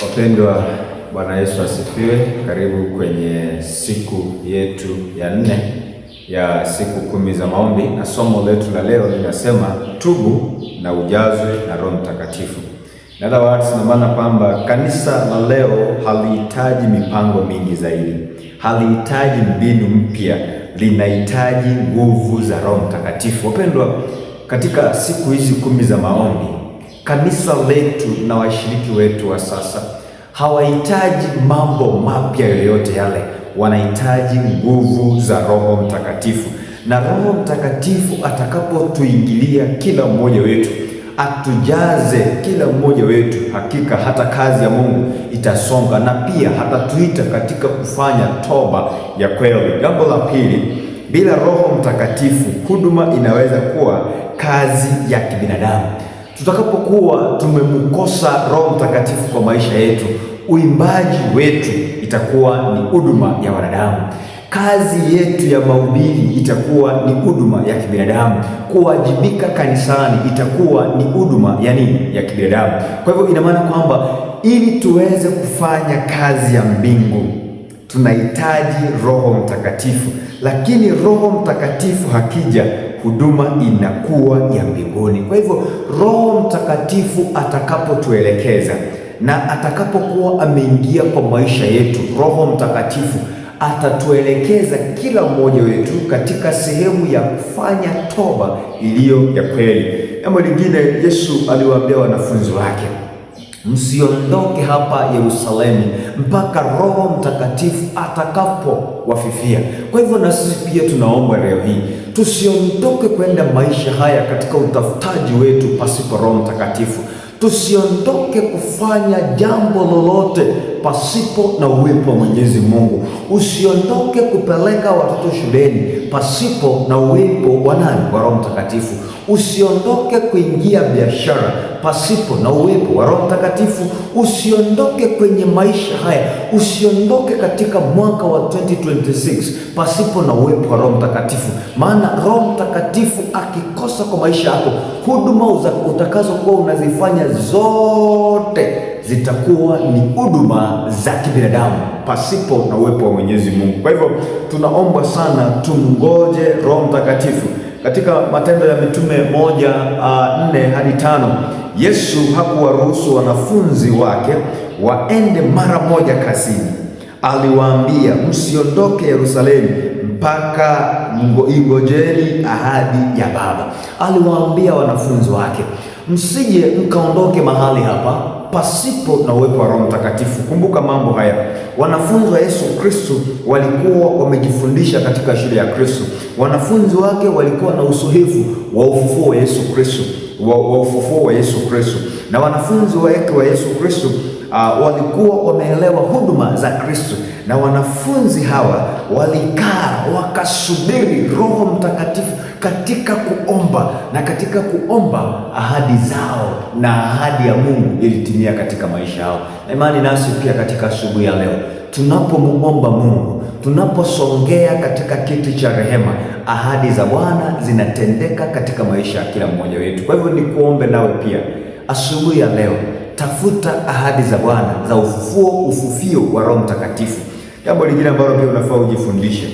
Wapendwa, Bwana Yesu asifiwe. Karibu kwenye siku yetu ya 4 ya siku 10 za maombi, na somo letu la leo linasema tubu na ujazwe na Roho Mtakatifu. In other words, na maana kwamba kanisa la leo halihitaji mipango mingi zaidi, halihitaji mbinu mpya, linahitaji nguvu za Roho Mtakatifu. Wapendwa, katika siku hizi 10 za maombi, kanisa letu na washiriki wetu wa sasa hawahitaji mambo mapya yoyote yale, wanahitaji nguvu za Roho Mtakatifu. Na Roho Mtakatifu atakapotuingilia kila mmoja wetu, atujaze kila mmoja wetu, hakika hata kazi ya Mungu itasonga, na pia hatatuita katika kufanya toba ya kweli. Jambo la pili, bila Roho Mtakatifu huduma inaweza kuwa kazi ya kibinadamu. Tutakapokuwa tumemkosa Roho Mtakatifu kwa maisha yetu, uimbaji wetu itakuwa ni huduma ya wanadamu. Kazi yetu ya mahubiri itakuwa ni huduma ya kibinadamu. Kuwajibika kanisani itakuwa ni huduma ya nini? Ya kibinadamu. Kwa hivyo ina maana kwamba ili tuweze kufanya kazi ya mbingu tunahitaji Roho Mtakatifu, lakini Roho Mtakatifu hakija, huduma inakuwa ya mbinguni. Kwa hivyo Roho Mtakatifu atakapotuelekeza na atakapokuwa ameingia kwa maisha yetu, Roho Mtakatifu atatuelekeza kila mmoja wetu katika sehemu ya kufanya toba iliyo ya kweli. Jambo lingine, Yesu aliwaambia wanafunzi wake, msiondoke hapa Yerusalemu mpaka Roho Mtakatifu atakapowafifia. Kwa hivyo na sisi pia tunaomba leo hii tusiondoke kwenda maisha haya katika utafutaji wetu pasipo Roho Mtakatifu. Tusiondoke kufanya jambo lolote pasipo na uwepo wa Mwenyezi Mungu. Usiondoke kupeleka watoto shuleni pasipo na uwepo wa nani? Wa Roho Mtakatifu. Usiondoke kuingia biashara pasipo na uwepo wa Roho Mtakatifu. Usiondoke kwenye maisha haya, usiondoke katika mwaka wa 2026 pasipo na uwepo wa Roho Mtakatifu. Maana Roho Mtakatifu akikosa kwa maisha yako, huduma utakazokuwa unazifanya zote zitakuwa ni huduma za kibinadamu pasipo na uwepo wa Mwenyezi Mungu. Kwa hivyo tunaomba sana tumngoje Roho Mtakatifu. Katika Matendo ya Mitume 1:4-5, Yesu hakuwaruhusu wanafunzi wake waende mara moja kazini. Aliwaambia, msiondoke Yerusalemu mpaka ingojeni ahadi ya Baba. Aliwaambia wanafunzi wake, msije mkaondoke mahali hapa pasipo na uwepo wa Roho Mtakatifu. Kumbuka mambo haya, wanafunzi wa Yesu Kristo walikuwa wamejifundisha katika shule ya Kristo. Wanafunzi wake walikuwa na uzoefu wa ufufuo wa Yesu Kristo, ufufuo wa Yesu Kristo, na wanafunzi wake wa Yesu Kristo walikuwa wameelewa huduma za Kristo, na wanafunzi hawa walikaa wakasubiri Roho Mtakatifu katika kuomba, na katika kuomba ahadi zao na ahadi ya Mungu ilitimia katika maisha yao. Na imani nasi pia katika asubuhi ya leo tunapomuomba Mungu, tunaposongea katika kiti cha rehema, ahadi za Bwana zinatendeka katika maisha ya kila mmoja wetu. Kwa hivyo nikuombe nawe pia asubuhi ya leo, tafuta ahadi za Bwana za ufufio wa Roho Mtakatifu. Jambo lingine ambalo pia unafaa ujifundishe,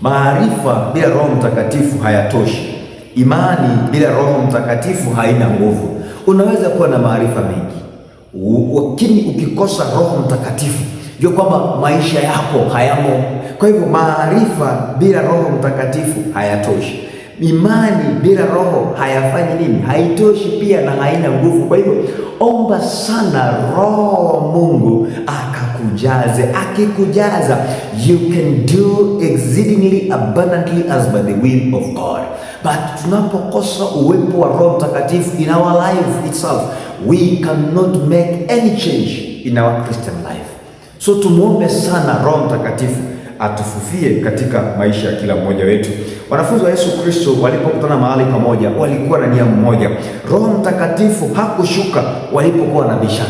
maarifa bila Roho Mtakatifu hayatoshi. Imani bila Roho Mtakatifu haina nguvu. Unaweza kuwa na maarifa mengi, lakini ukikosa Roho Mtakatifu, ndio kwamba maisha yako hayamo. Kwa hivyo maarifa bila Roho Mtakatifu hayatoshi. Imani bila Roho hayafanyi nini? Haitoshi pia na haina nguvu. Kwa hivyo omba sana Roho wa Mungu akakujaze. Akikujaza, you can do exceedingly abundantly as by the will of God. But tunapokosa uwepo wa Roho Mtakatifu in our life itself, we cannot make any change in our Christian life. So tumuombe sana Roho Mtakatifu atufufie katika maisha ya kila mmoja wetu. Wanafunzi wa Yesu Kristo walipokutana mahali pamoja, walikuwa na nia moja. Roho Mtakatifu hakushuka walipokuwa na bishana.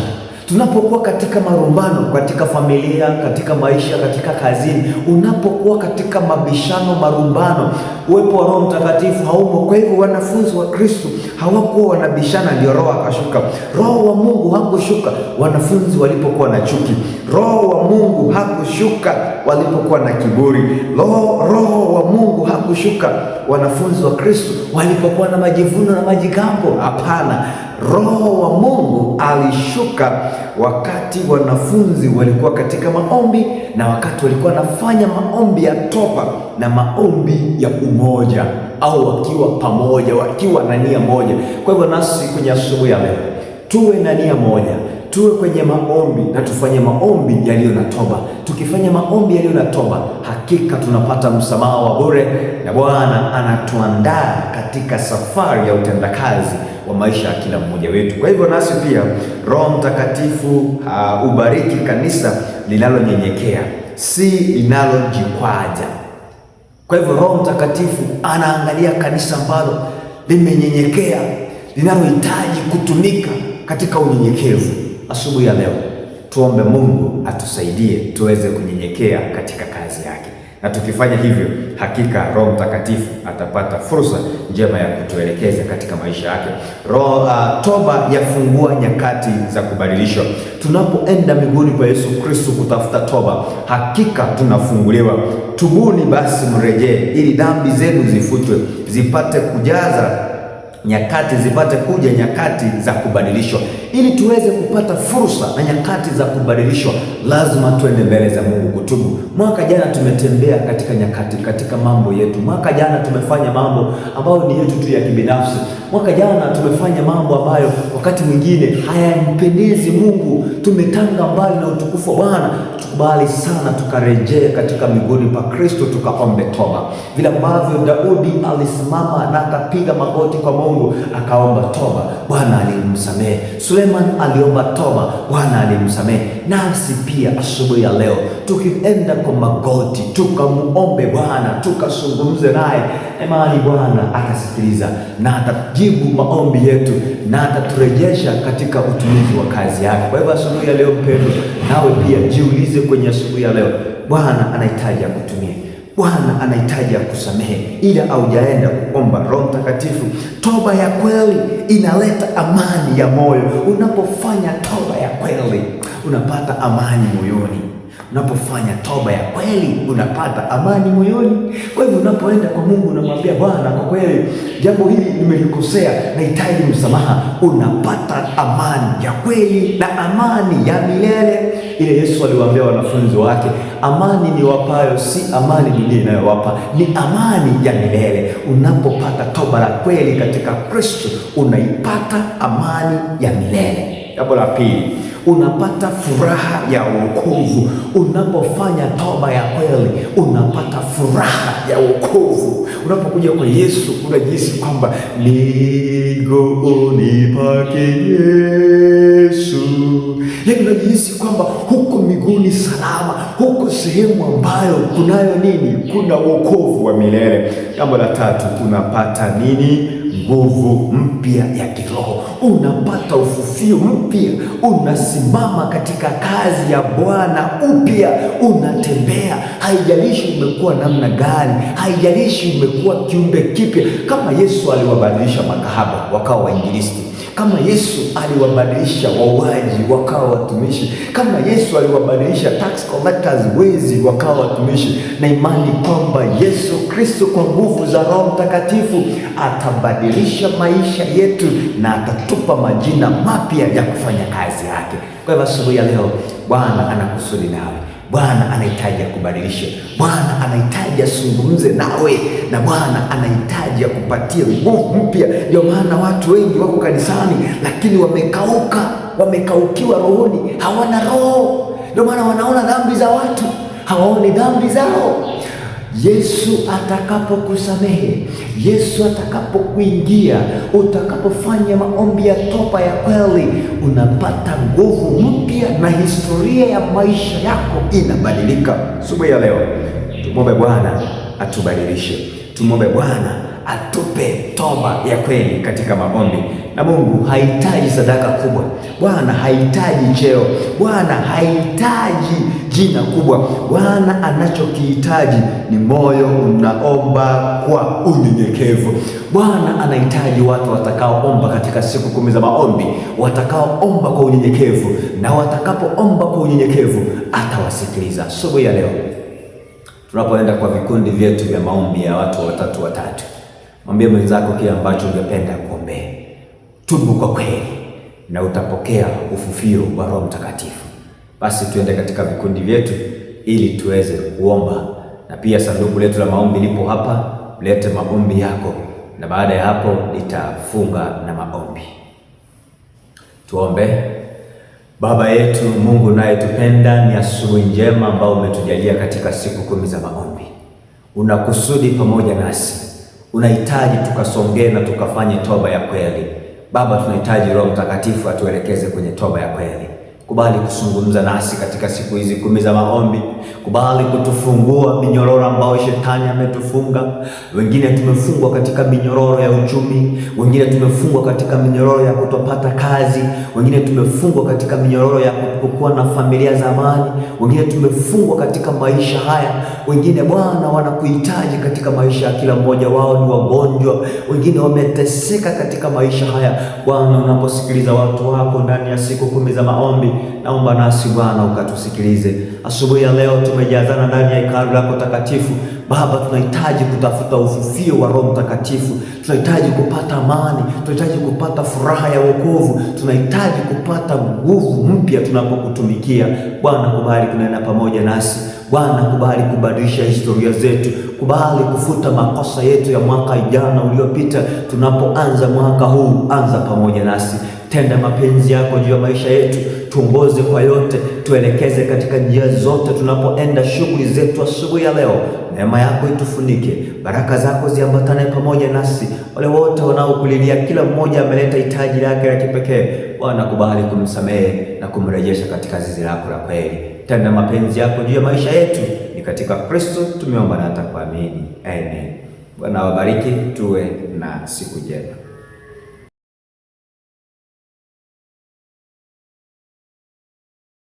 Tunapokuwa katika marumbano, katika familia, katika maisha, katika kazini, unapokuwa katika mabishano, marumbano, uwepo wa Roho Mtakatifu haumo. Kwa hivyo wanafunzi wa Kristo hawakuwa wanabishana ndio Roho akashuka. Roho wa Mungu hakushuka wanafunzi walipokuwa na chuki. Roho wa Mungu hakushuka walipokuwa na kiburi. Roho wa Mungu hakushuka wanafunzi wa Kristo walipokuwa na majivuno na majigambo. Hapana. Roho wa Mungu alishuka wakati wanafunzi walikuwa katika maombi na wakati walikuwa wanafanya maombi ya toba na maombi ya umoja, au wakiwa pamoja, wakiwa na nia moja. Kwa hivyo nasi kwenye asubuhi ya leo tuwe na nia moja, tuwe kwenye maombi na tufanye maombi yaliyo na toba. Tukifanya maombi yaliyo na toba, hakika tunapata msamaha wa bure, na Bwana anatuandaa katika safari ya utendakazi wa maisha ya kila mmoja wetu. Kwa hivyo nasi pia Roho Mtakatifu ubariki kanisa linalonyenyekea, si linalojikwaja. Kwa hivyo Roho Mtakatifu anaangalia kanisa ambalo limenyenyekea, linalohitaji kutumika katika unyenyekevu. Asubuhi ya leo tuombe Mungu atusaidie tuweze kunyenyekea katika kazi yake, na tukifanya hivyo hakika Roho Mtakatifu atapata fursa njema ya kutuelekeza katika maisha yake. Toba yafungua nyakati za kubadilishwa. Tunapoenda miguuni kwa Yesu Kristo kutafuta toba, hakika tunafunguliwa. Tubuni basi mrejee, ili dhambi zenu zifutwe, zipate kujaza nyakati, zipate kuja nyakati za kubadilishwa. Ili tuweze kupata fursa na nyakati za kubadilishwa, lazima tuende mbele za Mungu kutubu. Mwaka jana tumetembea katika nyakati, katika mambo yetu. Mwaka jana tumefanya mambo ambayo ni yetu tu ya kibinafsi. Mwaka jana tumefanya mambo ambayo wakati mwingine hayampendezi Mungu. Tumetanga mbali na utukufu wa Bwana. Tukubali sana tukarejea katika miguuni pa Kristo, tukaombe toba. Vile ambavyo Daudi alisimama na akapiga magoti kwa Mungu akaomba toba, Bwana alimsamehe. Suleiman aliomba toba, Bwana alimsamehe. Nasi pia asubuhi ya leo tukienda kwa magoti tukamuombe Bwana, tukazungumze naye, imani Bwana atasikiliza na atajibu maombi yetu na ataturejesha katika utumizi wa kazi yake. Kwa hivyo asubuhi ya leo mpendwa, nawe pia jiulize kwenye asubuhi ya leo, Bwana anahitaji akutumie, Bwana anahitaji akusamehe, ila haujaenda kuomba Roho Mtakatifu. Toba ya kweli inaleta amani ya moyo. Unapofanya toba ya kweli unapata amani moyoni. Unapofanya toba ya kweli unapata amani moyoni. Kwa hivyo unapoenda kwa Mungu unamwambia Bwana, kwa kweli jambo hili nimelikosea, nahitaji msamaha, unapata amani ya kweli na amani ya milele. Ile Yesu aliwaambia wanafunzi wake, amani niwapayo si amani dunia inayowapa, ni amani ya milele. Unapopata toba la kweli katika Kristo unaipata amani ya milele. Jambo la pili, unapata furaha ya wokovu. Unapofanya toba ya kweli unapata furaha ya wokovu. Unapokuja kwa Yesu unajihisi kwamba miguuni pake Yesu, yaani unajihisi kwamba huko miguuni salama, huko sehemu ambayo kunayo nini? Kuna wokovu wa milele. Jambo la tatu, unapata nini? Nguvu mpya ya kiroho. Unapata ufufio mpya, unasimama katika kazi ya Bwana upya, unatembea. Haijalishi umekuwa namna gani, haijalishi umekuwa kiumbe kipya. Kama Yesu aliwabadilisha makahaba wakawa wainjilisti, kama Yesu aliwabadilisha wauaji wakawa watumishi, kama Yesu aliwabadilisha tax collectors, wezi, wakawa watumishi, na imani kwamba Yesu Kristo kwa nguvu za Roho Mtakatifu atabadilisha maisha yetu na atatupa majina mapya ya kufanya kazi yake. Kwa hivyo asubuhi ya leo Bwana anakusudi nawe. Bwana anahitaji akubadilishe. Bwana anahitaji azungumze nawe, na Bwana anahitaji akupatie nguvu mpya. Ndio maana watu wengi wako kanisani lakini wamekaukiwa rohoni, hawana roho. Ndio maana wanaona dhambi za watu, hawaoni dhambi zao. Yesu atakapokusamehe, Yesu atakapokuingia, utakapofanya maombi ya toba ya kweli, unapata nguvu mpya na historia ya maisha yako inabadilika. Asubuhi ya leo tumwombe Bwana atubadilishe, tumwombe Bwana atupe toba ya kweli katika maombi. Na Mungu hahitaji sadaka kubwa, Bwana hahitaji cheo, Bwana hahitaji jina kubwa. Bwana anachokihitaji ni moyo unaomba kwa unyenyekevu. Bwana anahitaji watu watakaoomba katika siku 10 za maombi, watakaoomba kwa unyenyekevu, na watakapoomba kwa unyenyekevu atawasikiliza. Asubuhi ya leo tunapoenda kwa vikundi vyetu vya maombi ya watu watatu watatu, mwambie mwenzako kile ambacho ungependa kuombea. Tubu kwa kweli na utapokea ufufio wa Roho Mtakatifu. Basi tuende katika vikundi vyetu ili tuweze kuomba, na pia sanduku letu la maombi lipo hapa. Lete maombi yako, na baada ya hapo nitafunga na maombi. Tuombe. Baba yetu Mungu unayetupenda, ni asubuhi njema ambao umetujalia katika siku 10 za maombi. Unakusudi pamoja nasi, unahitaji tukasongee na tukafanye toba ya kweli. Baba, tunahitaji Roho Mtakatifu atuelekeze kwenye toba ya kweli. Kubali kuzungumza nasi katika siku hizi 10 za maombi. Kubali kutufungua minyororo ambayo shetani ametufunga. Wengine tumefungwa katika minyororo ya uchumi, wengine tumefungwa katika minyororo ya kutopata kazi, wengine tumefungwa katika minyororo ya kutokuwa na familia za amani, wengine tumefungwa katika maisha haya. Wengine Bwana wanakuhitaji katika maisha ya kila mmoja wao, ni wagonjwa, wengine wameteseka katika maisha haya. Bwana, unaposikiliza watu wako ndani ya siku 10 za maombi, naomba nasi Bwana ukatusikilize. Asubuhi ya leo tumejazana ndani ya hekalu lako takatifu. Baba, tunahitaji kutafuta ufufio wa Roho Mtakatifu. Tunahitaji kupata amani, tunahitaji kupata furaha ya wokovu, tunahitaji kupata nguvu mpya tunapokutumikia. Bwana, kubali kunena pamoja nasi. Bwana, kubali kubadilisha historia zetu. Kubali kufuta makosa yetu ya mwaka jana uliopita. Tunapoanza mwaka huu, anza pamoja nasi. Tenda mapenzi yako juu ya maisha yetu. Tuongoze kwa yote, tuelekeze katika njia zote tunapoenda shughuli zetu asubuhi ya leo. Neema yako itufunike, baraka zako ziambatane pamoja nasi. Wale wote wanaokulilia, kila mmoja ameleta hitaji lake la kipekee. Bwana, kubali kumsamehe na kumrejesha katika zizi lako la kweli. Tenda mapenzi yako juu ya maisha yetu. Ni katika Kristo tumeomba na kuamini. Amen. Bwana wabariki, tuwe na siku njema.